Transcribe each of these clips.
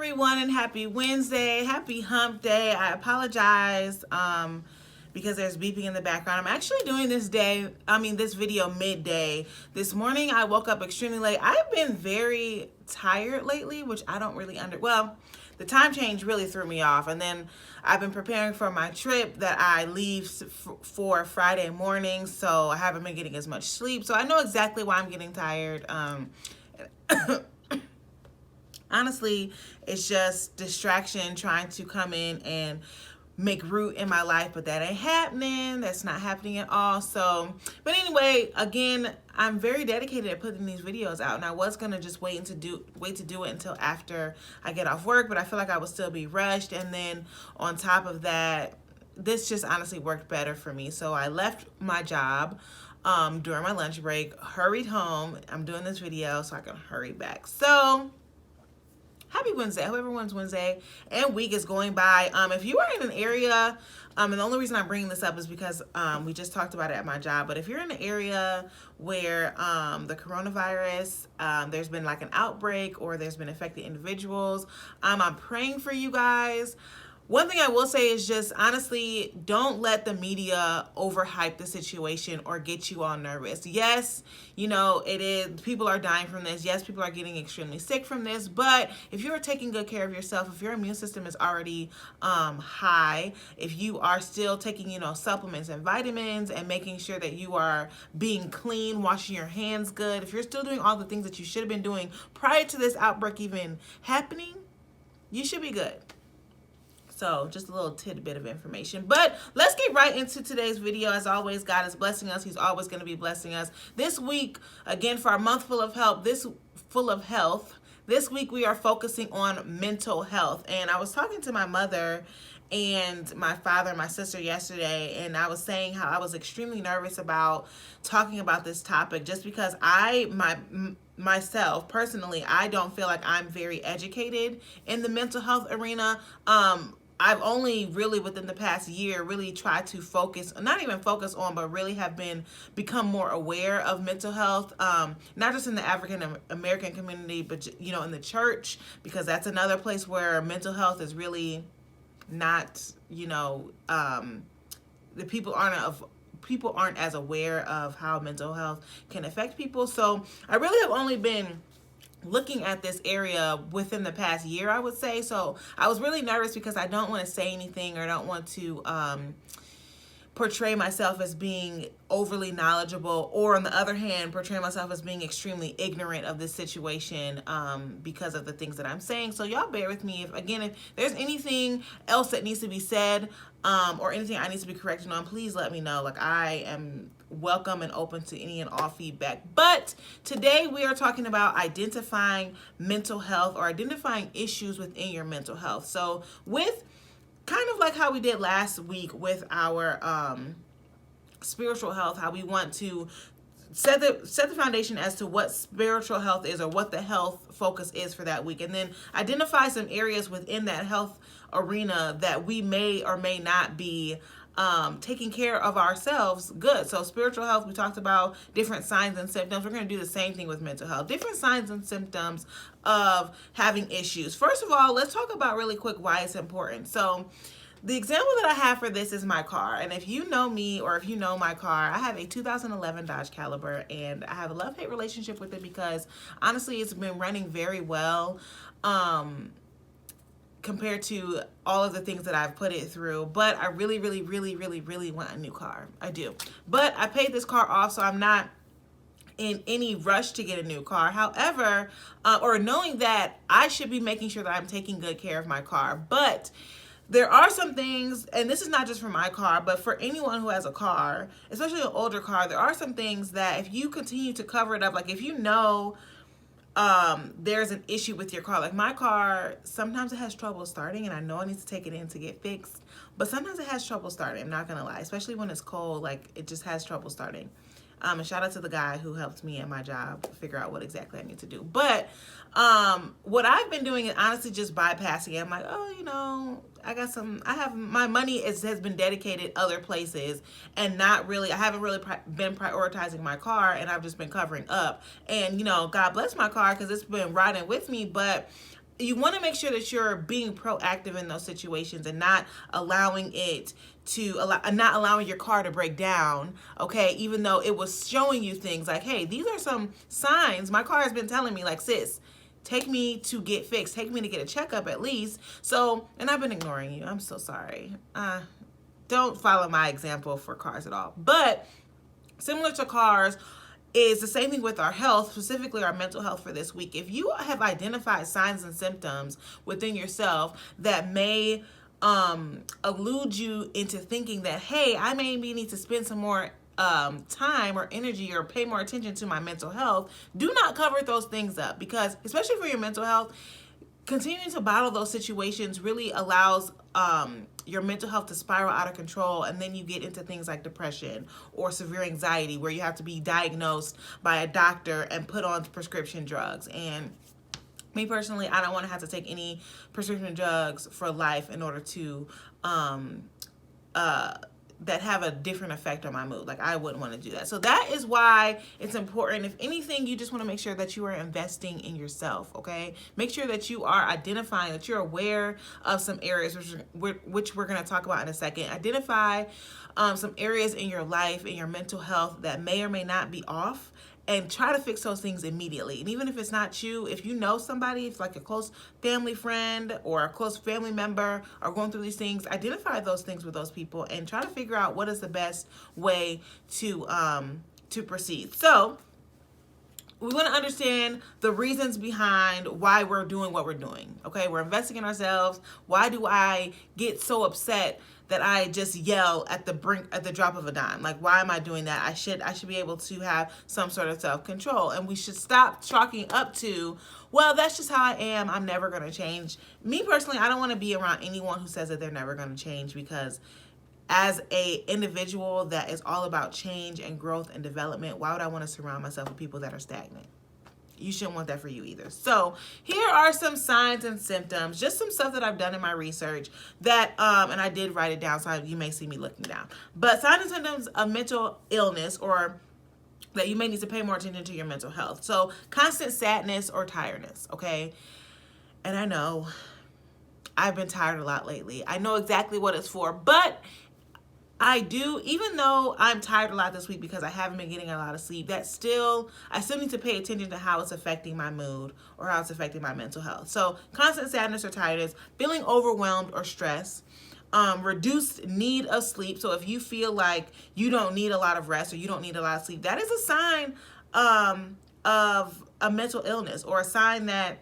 everyone, and happy Wednesday. Happy hump day. I apologize because there's beeping in the background. I'm actually doing this video midday. This morning I woke up extremely late. I've been very tired lately, which I don't really the time change really threw me off. And then I've been preparing for my trip that I leave for Friday morning, so I haven't been getting as much sleep. So I know exactly why I'm getting tired. Honestly, it's just distraction trying to come in and make root in my life, but that ain't happening. That's not happening at all. So, but anyway, again, I'm very dedicated at putting these videos out, and I was gonna just wait to do it until after I get off work, but I feel like I would still be rushed. And then on top of that, this just honestly worked better for me. So I left my job during my lunch break, hurried home. I'm doing this video so I can hurry back. So happy Wednesday. I hope everyone's Wednesday and week is going by. If you are in an area, and the only reason I'm bringing this up is because we just talked about it at my job, but if you're in an area where the coronavirus, there's been like an outbreak or there's been affected individuals, I'm praying for you guys. One thing I will say is just honestly, don't let the media overhype the situation or get you all nervous. Yes, you know, people are dying from this. Yes, people are getting extremely sick from this. But if you are taking good care of yourself, if your immune system is already high, if you are still taking, supplements and vitamins and making sure that you are being clean, washing your hands good, if you're still doing all the things that you should have been doing prior to this outbreak even happening, you should be good. So just a little tidbit of information. But let's get right into today's video. As always, God is blessing us. He's always going to be blessing us. This week, again, for our month full of health, this week we are focusing on mental health. And I was talking to my mother and my father and my sister yesterday, and I was saying how I was extremely nervous about talking about this topic just because myself personally, I don't feel like I'm very educated in the mental health arena. I've only really within the past year really tried to not even focus on, but really have become more aware of mental health, not just in the African American community, but in the church, because that's another place where mental health is really not, the people aren't as aware of how mental health can affect people. So I really have only been looking at this area within the past year, I would say. So I was really nervous because I don't want to say anything or don't want to portray myself as being overly knowledgeable, or on the other hand, portray myself as being extremely ignorant of this situation because of the things that I'm saying. So y'all bear with me. If there's anything else that needs to be said or anything I need to be corrected on, please let me know. Like, I am welcome and open to any and all feedback. But today we are talking about identifying mental health or identifying issues within your mental health. So with kind of like how we did last week with our spiritual health, how we want to set the foundation as to what spiritual health is or what the health focus is for that week, and then identify some areas within that health arena that we may or may not be taking care of ourselves good. So spiritual health, we talked about different signs and symptoms. We're going to do the same thing with mental health, different signs and symptoms of having issues. First of all, let's talk about really quick why it's important. So the example that I have for this is my car. And if you know me or if you know my car, I have a 2011 Dodge Caliber, and I have a love-hate relationship with it because honestly, it's been running very well compared to all of the things that I've put it through. But I really, really, really, really, really want a new car. I do. But I paid this car off, so I'm not in any rush to get a new car. However, or knowing that I should be making sure that I'm taking good care of my car. But there are some things, and this is not just for my car, but for anyone who has a car, especially an older car, there are some things that if you continue to cover it up, like if you know there's an issue with your car. Like my car, sometimes it has trouble starting, and I know I need to take it in to get fixed, but sometimes it has trouble starting, I'm not gonna lie, especially when it's cold. Like, it just has trouble starting. And shout out to the guy who helped me at my job figure out what exactly I need to do. But what I've been doing is honestly just bypassing it. I'm like, oh, my money has been dedicated other places, and I haven't really been prioritizing my car, and I've just been covering up. And, God bless my car because it's been riding with me, but you want to make sure that you're being proactive in those situations and not allowing it to not allowing your car to break down, okay, even though it was showing you things like, hey, these are some signs my car has been telling me, like, sis, take me to get fixed, take me to get a checkup at least. So, and I've been ignoring you, I'm so sorry. Don't follow my example for cars at all. But similar to cars, is the same thing with our health, specifically our mental health for this week. If you have identified signs and symptoms within yourself that may elude you into thinking that, hey, I maybe need to spend some more time or energy or pay more attention to my mental health, do not cover those things up, because especially for your mental health, continuing to bottle those situations really allows your mental health to spiral out of control, and then you get into things like depression or severe anxiety, where you have to be diagnosed by a doctor and put on prescription drugs. And me personally, I don't want to have to take any prescription drugs for life in order to that have a different effect on my mood. Like, I wouldn't want to do that. So that is why it's important. If anything, you just want to make sure that you are investing in yourself, okay? Make sure that you are identifying, that you're aware of some areas, which we're going to talk about in a second. Identify some areas in your life, in your mental health, that may or may not be off, and try to fix those things immediately. And even if it's not you, if you know somebody, if like a close family friend or a close family member are going through these things, identify those things with those people and try to figure out what is the best way to proceed. So we want to understand the reasons behind why we're doing what we're doing. Okay, we're investing in ourselves. Why do I get so upset that I just yell at the drop of a dime? Like, why am I doing that? I should be able to have some sort of self-control. And we should stop chalking up to, well, that's just how I am, I'm never going to change. Me personally, I don't want to be around anyone who says that they're never going to change, because as a individual that is all about change and growth and development, why would I want to surround myself with people that are stagnant? You shouldn't want that for you either. So here are some signs and symptoms, just some stuff that I've done in my research that, and I did write it down, so you may see me looking down. But signs and symptoms of mental illness, or that you may need to pay more attention to your mental health. So constant sadness or tiredness, okay? And I know I've been tired a lot lately. I know exactly what it's for, but I do, even though I'm tired a lot this week because I haven't been getting a lot of sleep, I still need to pay attention to how it's affecting my mood or how it's affecting my mental health. So constant sadness or tiredness, feeling overwhelmed or stressed, reduced need of sleep. So if you feel like you don't need a lot of rest or you don't need a lot of sleep, that is a sign of a mental illness, or a sign that,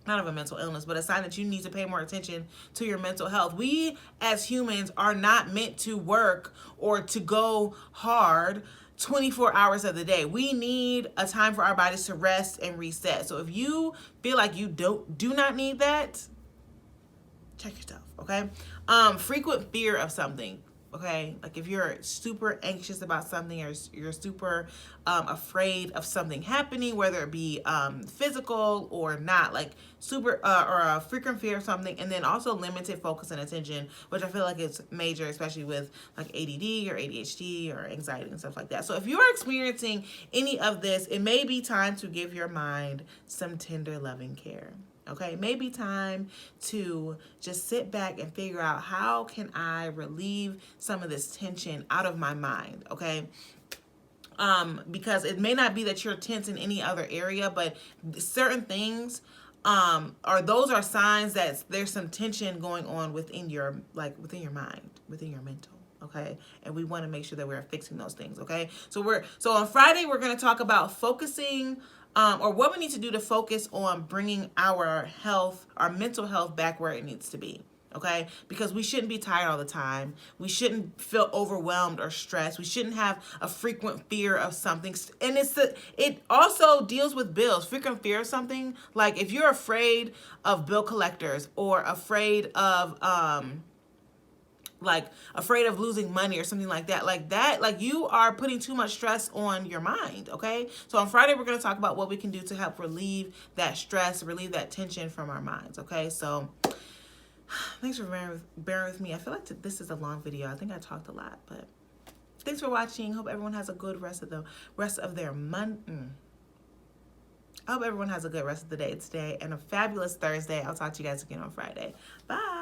not of a mental illness, but a sign that you need to pay more attention to your mental health. We as humans are not meant to work or to go hard 24 hours of the day. We need a time for our bodies to rest and reset. So if you feel like you do not need that, check yourself, okay? Frequent fear of something. Okay, like if you're super anxious about something, or you're super afraid of something happening, whether it be physical or not, like super or a frequent fear of something. And then also limited focus and attention, which I feel like is major, especially with like ADD or ADHD or anxiety and stuff like that. So if you're experiencing any of this, it may be time to give your mind some tender, loving care. Okay, maybe time to just sit back and figure out, how can I relieve some of this tension out of my mind, okay? Because it may not be that you're tense in any other area, but certain things those are signs that there's some tension going on within your mind, within your mental. Okay, and we want to make sure that we're fixing those things. Okay, so on Friday we're going to talk about focusing, or what we need to do to focus on bringing our health, our mental health, back where it needs to be. Okay, because we shouldn't be tired all the time. We shouldn't feel overwhelmed or stressed. We shouldn't have a frequent fear of something. And it also deals with bills. Frequent fear of something, like if you're afraid of bill collectors, or afraid of losing money or something like that, you are putting too much stress on your mind. Okay, so on Friday we're going to talk about what we can do to help relieve that stress, relieve that tension from our minds. Okay, so thanks for bearing with me. I feel like this is a long video. I think I talked a lot, but thanks for watching. Hope everyone has a good rest of their month. I hope everyone has a good rest of the day today and a fabulous Thursday. I'll talk to you guys again on Friday. Bye.